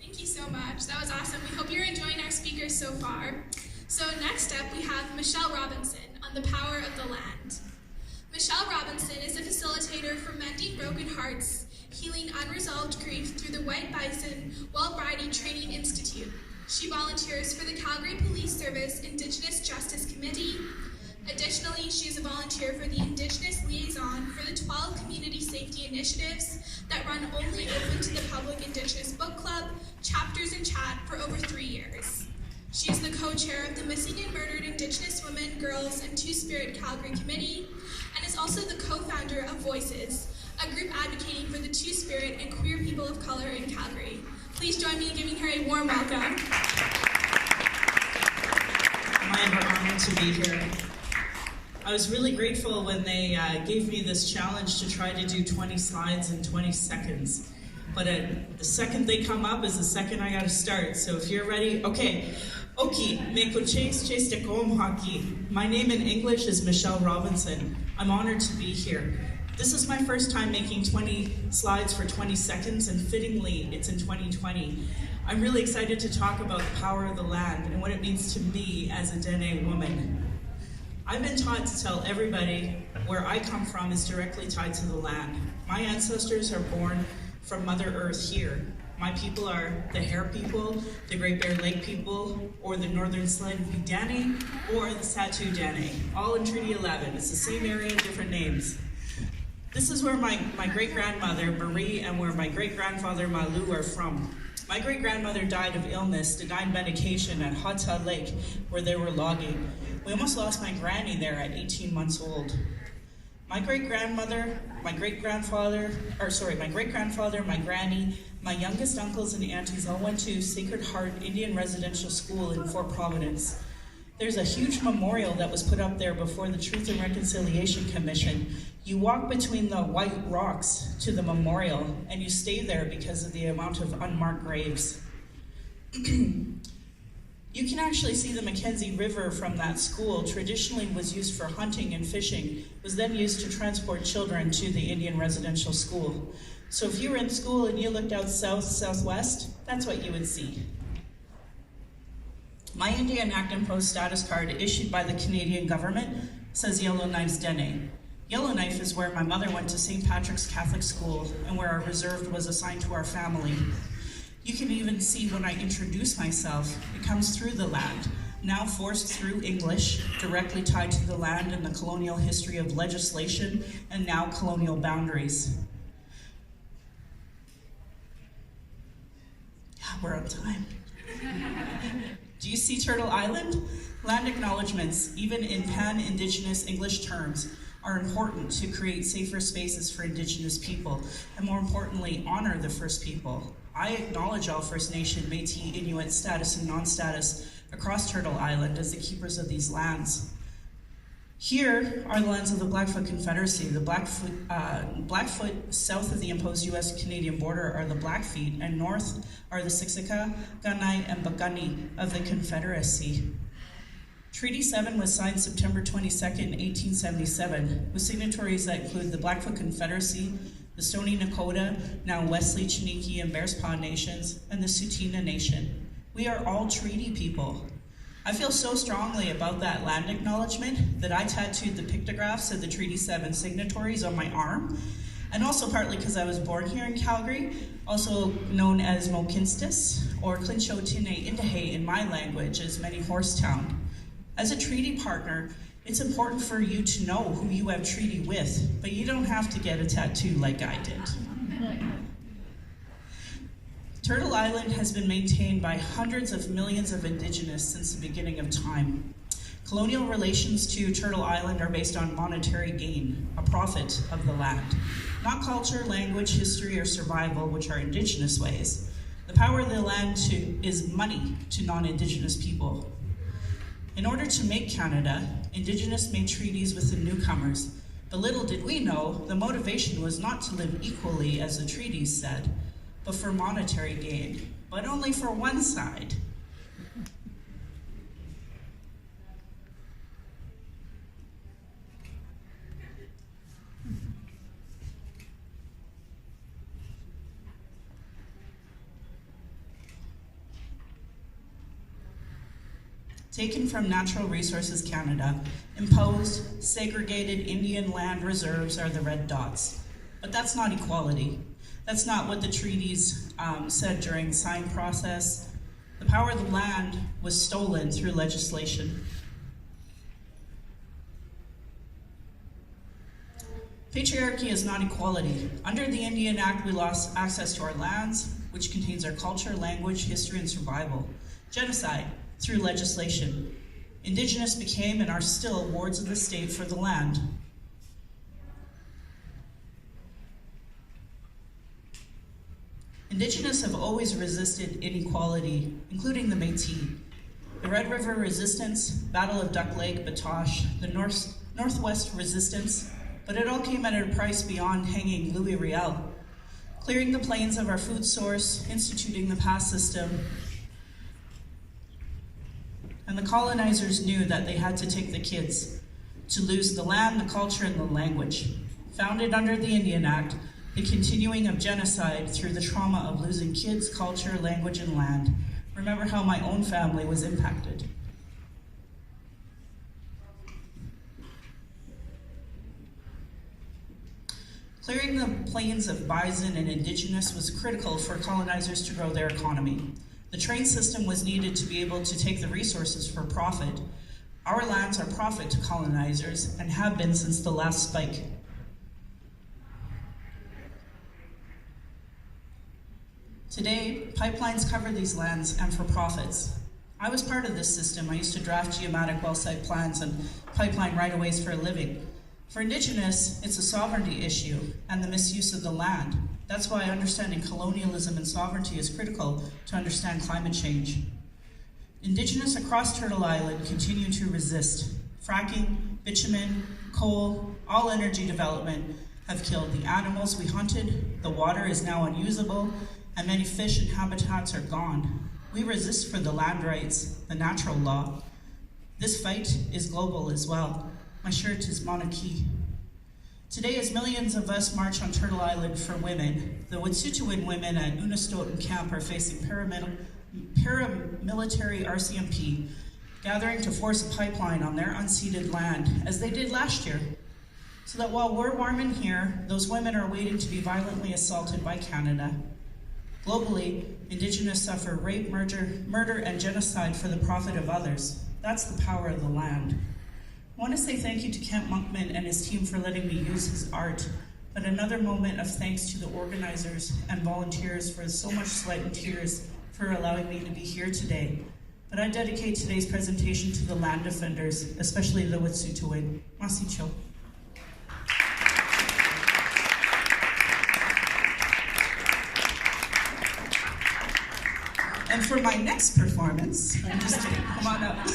Thank you so much. That was awesome. We hope you're enjoying our speakers so far. So next up, we have Michelle Robinson on the power of the land. Michelle Robinson is a facilitator for mending broken hearts, healing unresolved grief through the White Bison Well-Bridie Training Institute. She volunteers for the Calgary Police Service Indigenous Justice Committee. Additionally, she is a volunteer for the Indigenous Liaison for the 12 community safety initiatives that run only open to the public Indigenous Book Club, Chapters and Chat for over 3 years. She is the co-chair of the Missing and Murdered Indigenous Women, Girls, and Two-Spirit Calgary Committee, and is also the co-founder of Voices, a group advocating for the Two-Spirit and queer people of color in Calgary. Please join me in giving her a warm welcome. I'm honored to be here. I was really grateful when they gave me this challenge to try to do 20 slides in 20 seconds. But the second they come up is the second I gotta start. So if you're ready, okay. Oki, me kuchase chase te kom haki. My name in English is Michelle Robinson. I'm honored to be here. This is my first time making 20 slides for 20 seconds, and fittingly, it's in 2020. I'm really excited to talk about the power of the land and what it means to me as a Dene woman. I've been taught to tell everybody where I come from is directly tied to the land. My ancestors are born from Mother Earth here. My people are the Hare people, the Great Bear Lake people, or the Northern Slavey Dene, or the Satu Dene, all in Treaty 11. It's the same area, different names. This is where my great-grandmother, Marie, and where my great-grandfather, Malu, are from. My great-grandmother died of illness, denied medication at Hata Lake, where they were logging. We almost lost my granny there at 18 months old. My great-grandmother, my great-grandfather, my granny, my youngest uncles and aunties all went to Sacred Heart Indian Residential School in Fort Providence. There's a huge memorial that was put up there before the Truth and Reconciliation Commission. You walk between the white rocks to the memorial, and you stay there because of the amount of unmarked graves. You can actually see the Mackenzie River from that school. Traditionally was used for hunting and fishing, was then used to transport children to the Indian Residential School. So if you were in school and you looked out southwest, that's what you would see. My Indian Act and Post status card issued by the Canadian government says Yellowknife's Dene. Yellowknife is where my mother went to St. Patrick's Catholic School and where our reserve was assigned to our family. You can even see when I introduce myself, it comes through the land, now forced through English, directly tied to the land and the colonial history of legislation and now colonial boundaries. We're on time. Do you see Turtle Island? Land acknowledgements, even in pan-Indigenous English terms, are important to create safer spaces for Indigenous people, and more importantly, honor the First People. I acknowledge all First Nation, Métis, Inuit status and non-status across Turtle Island as the keepers of these lands. Here are the lands of the Blackfoot Confederacy. The Blackfoot south of the imposed US-Canadian border are the Blackfeet, and north are the Siksika, Kainai, and Piikani of the Confederacy. Treaty 7 was signed September 22nd, 1877, with signatories that include the Blackfoot Confederacy, the Stoney Nakoda, now Wesley, Chiniki, and Bearspaw nations, and the Tsuut'ina Nation. We are all treaty people. I feel so strongly about that land acknowledgement that I tattooed the pictographs of the Treaty 7 signatories on my arm, and also partly because I was born here in Calgary, also known as Mokinstis, or Clincho Tine Indahe in my language, as many Horsetown. As a treaty partner, it's important for you to know who you have treaty with, but you don't have to get a tattoo like I did. Turtle Island has been maintained by hundreds of millions of Indigenous since the beginning of time. Colonial relations to Turtle Island are based on monetary gain, a profit of the land, not culture, language, history, or survival, which are Indigenous ways. The power of the land is money to non-Indigenous people. In order to make Canada, Indigenous made treaties with the newcomers, but little did we know the motivation was not to live equally as the treaties said, but for monetary gain, but only for one side. taken from Natural Resources Canada, imposed, segregated Indian land reserves are the red dots. But that's not equality. That's not what the treaties said during the signing process. The power of the land was stolen through legislation. Patriarchy is not equality. Under the Indian Act, we lost access to our lands, which contains our culture, language, history, and survival. Genocide, through legislation. Indigenous became and are still wards of the state for the land. Indigenous have always resisted inequality, including the Métis. The Red River Resistance, Battle of Duck Lake, Batoche, the Northwest Resistance, but it all came at a price beyond hanging Louis Riel. Clearing the plains of our food source, instituting the pass system, and the colonizers knew that they had to take the kids, to lose the land, the culture, and the language. Founded under the Indian Act, the continuing of genocide through the trauma of losing kids, culture, language, and land. Remember how my own family was impacted. Clearing the plains of bison and Indigenous was critical for colonizers to grow their economy. The train system was needed to be able to take the resources for profit. Our lands are profit to colonizers and have been since the last spike. Today, pipelines cover these lands and for profits. I was part of this system. I used to draft geomatic well site plans and pipeline right-of-ways for a living. For Indigenous, it's a sovereignty issue and the misuse of the land. That's why understanding colonialism and sovereignty is critical to understand climate change. Indigenous across Turtle Island continue to resist. Fracking, bitumen, coal, all energy development have killed the animals we hunted, the water is now unusable, and many fish and habitats are gone. We resist for the land rights, the natural law. This fight is global as well. My shirt is Monarchy. Today, as millions of us march on Turtle Island for women, the Wet'suwet'en women at Unistoten Camp are facing paramilitary RCMP, gathering to force a pipeline on their unceded land, as they did last year. So that while we're warm in here, those women are waiting to be violently assaulted by Canada. Globally, Indigenous suffer rape, murder, and genocide for the profit of others. That's the power of the land. I want to say thank you to Kent Monkman and his team for letting me use his art, but another moment of thanks to the organizers and volunteers for so much sweat and tears for allowing me to be here today. But I dedicate today's presentation to the land defenders, especially the Wet'suwet'en. Masicho. And for my next performance, I'm just kidding, come on up.